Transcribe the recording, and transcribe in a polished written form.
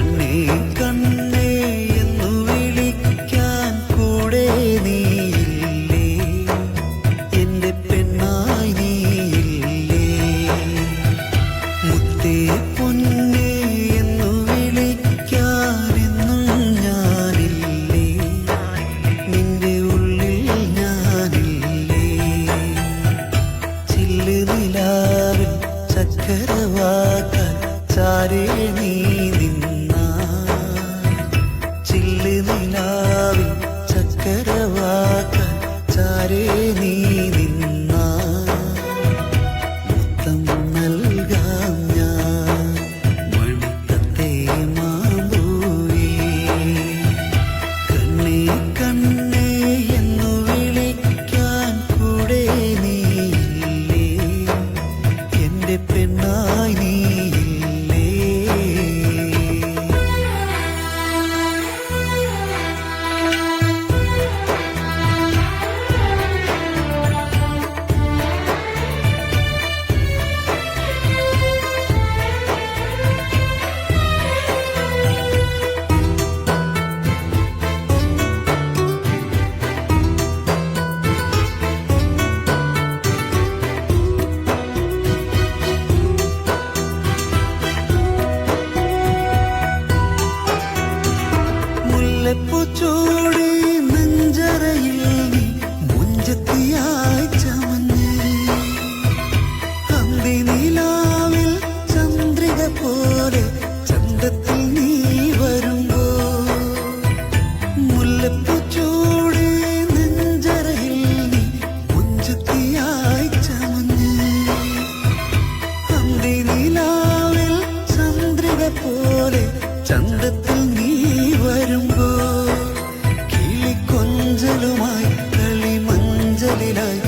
കണ്ണേ കണ്ണേ എന്നു വിളിക്കാൻ കൂടെ നീയില്ലേ, എന്റെ പെണ്ണായി നീയില്ലേ. മുത്തേ പൊന്നേ എന്നു വിളിക്കാനെന്നും ഞാനില്ലേ, നിന്റെ ഉള്ളിൽ ഞാനില്ലേ. ചില്ല് നിലാവിൽ ചക്കരവാക്കാൻ ചാരേ നീ നിന്നാ, ചില്ല് നിലാവിൽ ചക്കരവാക്കാൻ ചാരേ നീ നിന്നാ. മുത്തം നൽകാം ഞാൻ മണിത്തത്തെ മാമ്പൂവേ, കണ്ണേ കണ്ണേ എന്നു വിളിക്കാൻ കൂടെ നീയില്ലേ, എന്റെ പെണ്ണായി നീയില്ലേ. മുല്ലപ്പൂച്ചൂടി നെഞ്ചറയിൽ നീ മുഞ്ചത്തിയായി ചമഞ്ഞ്, അന്തി നിലാവിൽ ചന്ദ്രിക പോലെ ചന്തത്തിൽ നീ വരുമ്പോ. മുല്ലപ്പൂച്ചൂടി നെഞ്ചറയിൽ നീ മുഞ്ചത്തിയായി ചമഞ്ഞ്, അന്തി നിലാവിൽ ചന്ദ്രിക പോലെ ചന്തത്തിൽ നീ വരുമ്പോ. കിളിക്കൊഞ്ചലുമായി കളിമഞ്ചലിലായി